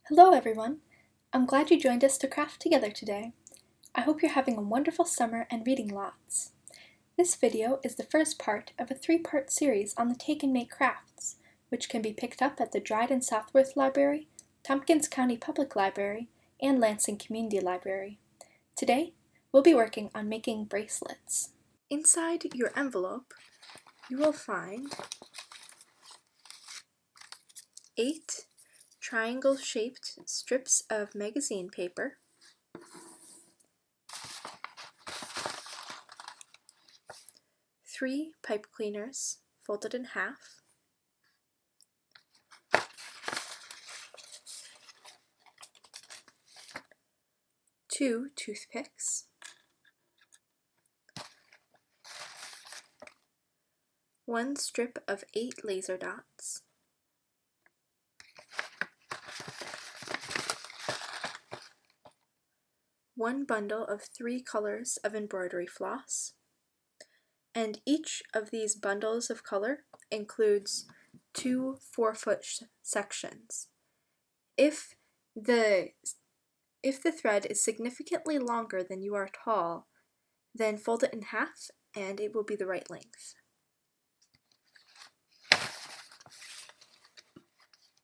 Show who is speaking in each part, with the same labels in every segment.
Speaker 1: Hello everyone! I'm glad you joined us to craft together today. I hope you're having a wonderful summer and reading lots. This video is the first part of a three-part series on the Take and Make crafts, which can be picked up at the Dryden Southworth Library, Tompkins County Public Library, and Lansing Community Library. Today, we'll be working on making bracelets. Inside your envelope, you will find 8 triangle-shaped strips of magazine paper, 3 pipe cleaners folded in half, 2 toothpicks, 1 strip of 8 laser dots, 1 bundle of 3 colors of embroidery floss, and each of these bundles of color includes 2 4-foot sections. If the thread is significantly longer than you are tall, then fold it in half and it will be the right length.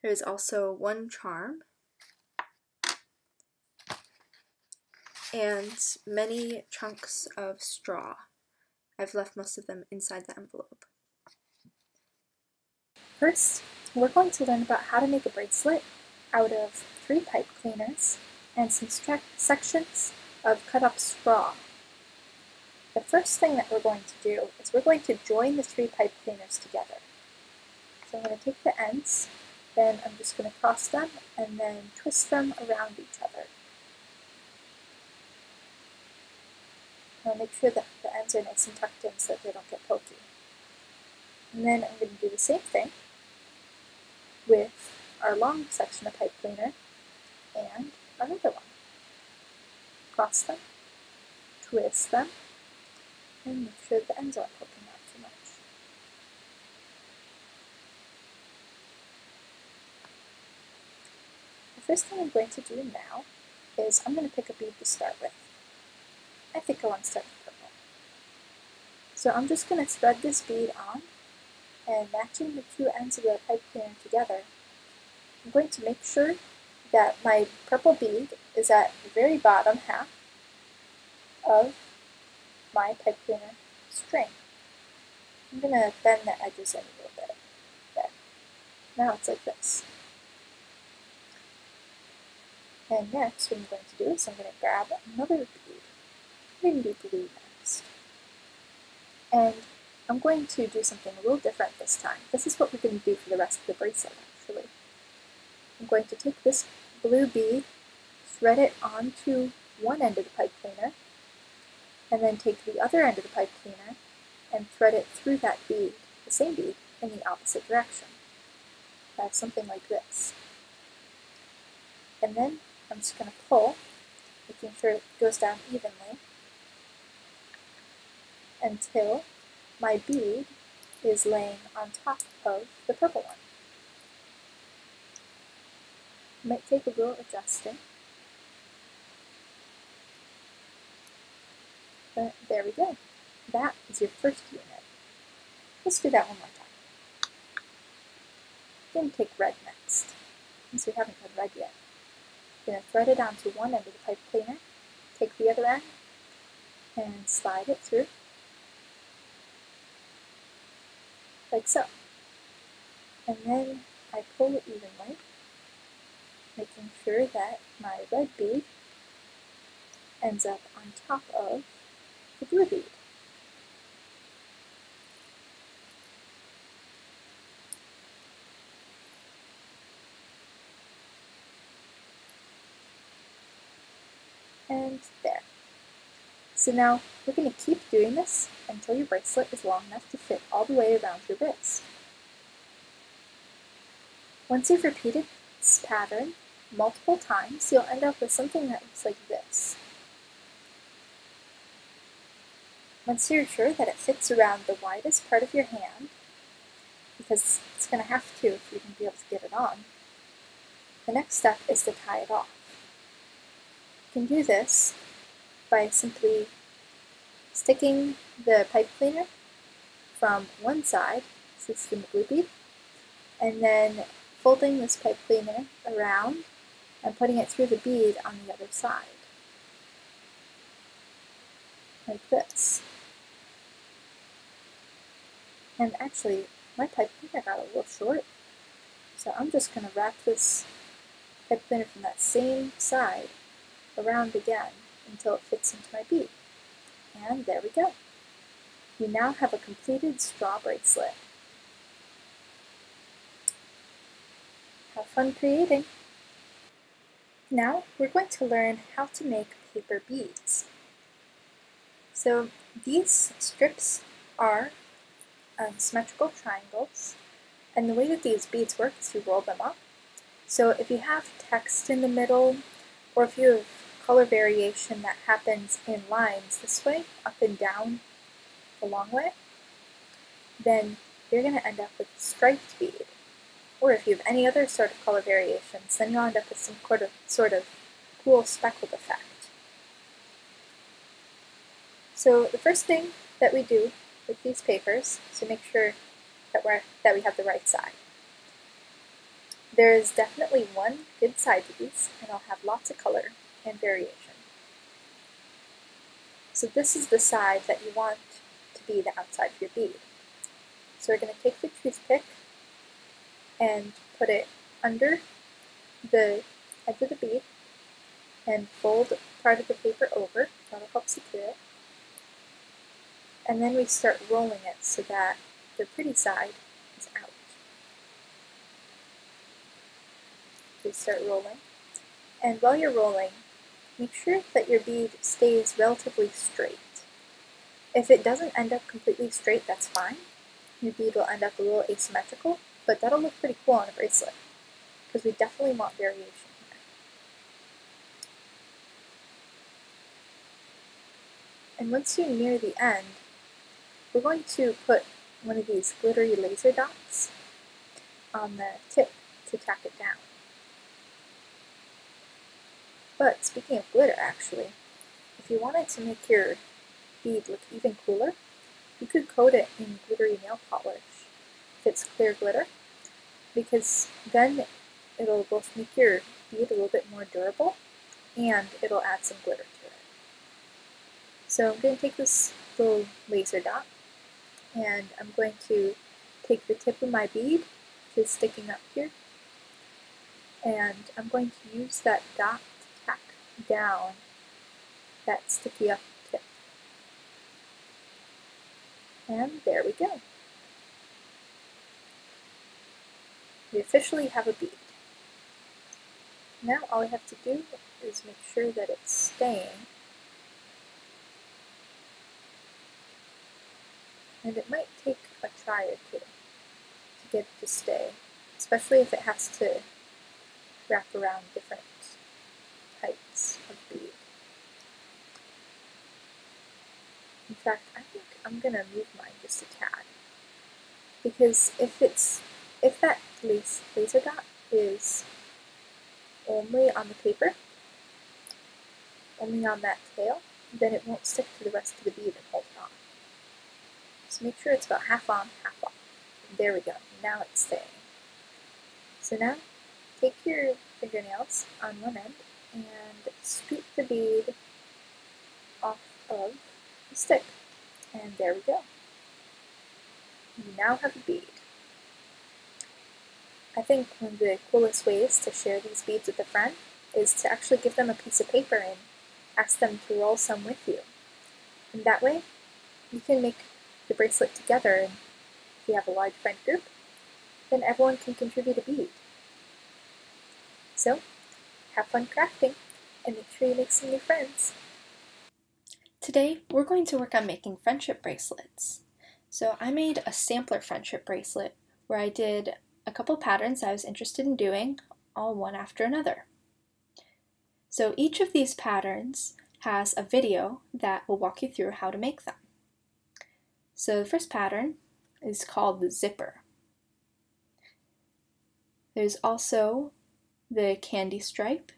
Speaker 1: There is also 1 charm and many chunks of straw. I've left most of them inside the envelope. First, we're going to learn about how to make a bracelet out of 3 pipe cleaners and some sections of cut up straw. The first thing that we're going to do is we're going to join the 3 pipe cleaners together. So I'm going to take the ends, then I'm just going to cross them and then twist them around each other. I'll make sure that the ends are nice and tucked in so that they don't get pokey. And then I'm going to do the same thing with our long section of pipe cleaner and another one. Cross them, twist them, and make sure the ends aren't poking out too much. The first thing I'm going to do now is I'm going to pick a bead to start with. I think I want to start with purple. So I'm just going to thread this bead on, and matching the 2 ends of the pipe cleaner together, I'm going to make sure that my purple bead is at the very bottom half of my pipe cleaner string. I'm going to bend the edges in a little bit. There. Now it's like this. And next, what I'm going to do is I'm going to grab another bead. I'm going to do blue next. And I'm going to do something a little different this time. This is what we're going to do for the rest of the bracelet, actually. I'm going to take this blue bead, thread it onto one end of the pipe cleaner, and then take the other end of the pipe cleaner and thread it through that bead, the same bead, in the opposite direction. I have something like this. And then I'm just going to pull, making sure it goes down evenly, until my bead is laying on top of the purple one. It might take a little adjusting, but there we go. That is your first unit. Let's do that one more time. I'm going to take red next, since we haven't done red yet. I'm going to thread it onto one end of the pipe cleaner, take the other end, and slide it through, like so. And then I pull it evenly, making sure that my red bead ends up on top of the blue bead. And there. So now we're going to keep doing this until your bracelet is long enough to fit all the way around your wrist. Once you've repeated this pattern multiple times, you'll end up with something that looks like this. Once you're sure that it fits around the widest part of your hand, because it's going to have to if you're going to be able to get it on, the next step is to tie it off. You can do this by simply sticking the pipe cleaner from one side, this is the blue bead, and then folding this pipe cleaner around and putting it through the bead on the other side, like this. And actually, my pipe cleaner got a little short, so I'm just going to wrap this pipe cleaner from that same side around again until it fits into my bead. And there we go. We now have a completed straw bracelet. Have fun creating! Now we're going to learn how to make paper beads. So these strips are symmetrical triangles, and the way that these beads work is you roll them up. So if you have text in the middle, or if you have color variation that happens in lines this way, up and down the long way, then you're going to end up with a striped bead. Or if you have any other sort of color variations, then you'll end up with some sort of cool speckled effect. So the first thing that we do with these papers is to make sure that we have the right side. There is definitely one good side to these, and I'll have lots of color and variation. So this is the side that you want to be the outside of your bead. So we're going to take the toothpick and put it under the edge of the bead and fold part of the paper over. That'll help secure it. And then we start rolling it so that the pretty side is out. We start rolling. And while you're rolling, make sure that your bead stays relatively straight. If it doesn't end up completely straight, that's fine. Your bead will end up a little asymmetrical, but that'll look pretty cool on a bracelet, because we definitely want variation here. And once you near the end, we're going to put one of these glittery laser dots on the tip to tack it down. But speaking of glitter, actually, if you wanted to make your bead look even cooler, you could coat it in glittery nail polish if it's clear glitter, because then it'll both make your bead a little bit more durable and it'll add some glitter to it. So I'm going to take this little laser dot and I'm going to take the tip of my bead, which is sticking up here, and I'm going to use that dot to tack down that sticky up tip. And there we go. We officially have a bead. Now all we have to do is make sure that it's staying. And it might take a try or two to get it to stay, especially if it has to wrap around different types of bead. In fact, I think I'm going to move mine just a tad, because if that laser dot is only on the paper, only on that tail, then it won't stick to the rest of the bead and hold it on. So make sure it's about half on, half off. There we go. Now it's staying. So now take your fingernails on one end and scoop the bead off of the stick. And there we go. You now have a bead. I think one of the coolest ways to share these beads with a friend is to actually give them a piece of paper and ask them to roll some with you. And that way, you can make the bracelet together, and if you have a large friend group, then everyone can contribute a bead. So, have fun crafting, and make sure you make some new friends. Today, we're going to work on making friendship bracelets. So I made a sampler friendship bracelet where I did a couple patterns I was interested in doing, all one after another. So each of these patterns has a video that will walk you through how to make them. So the first pattern is called the zipper. There's also the candy stripe,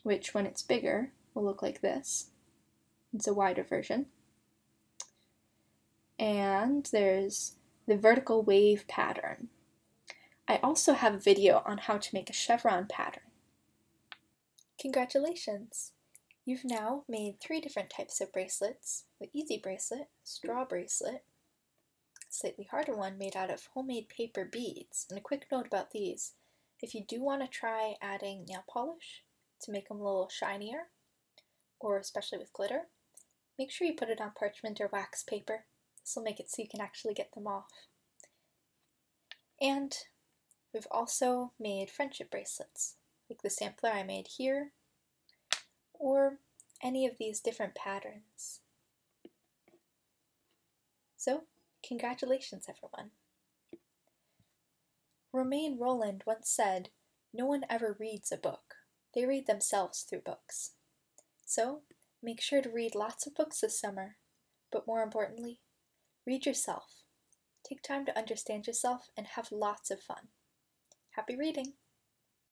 Speaker 1: which when it's bigger will look like this. It's a wider version. And there's the vertical wave pattern. I also have a video on how to make a chevron pattern. Congratulations! You've now made 3 different types of bracelets: the easy bracelet, straw bracelet, a slightly harder one made out of homemade paper beads. And a quick note about these: if you do want to try adding nail polish to make them a little shinier, or especially with glitter, make sure you put it on parchment or wax paper. This will make it so you can actually get them off. And we've also made friendship bracelets, like the sampler I made here, or any of these different patterns. So, congratulations everyone! Romain Rolland once said, "No one ever reads a book. They read themselves through books." So, make sure to read lots of books this summer, but more importantly, read yourself. Take time to understand yourself and have lots of fun. Happy reading!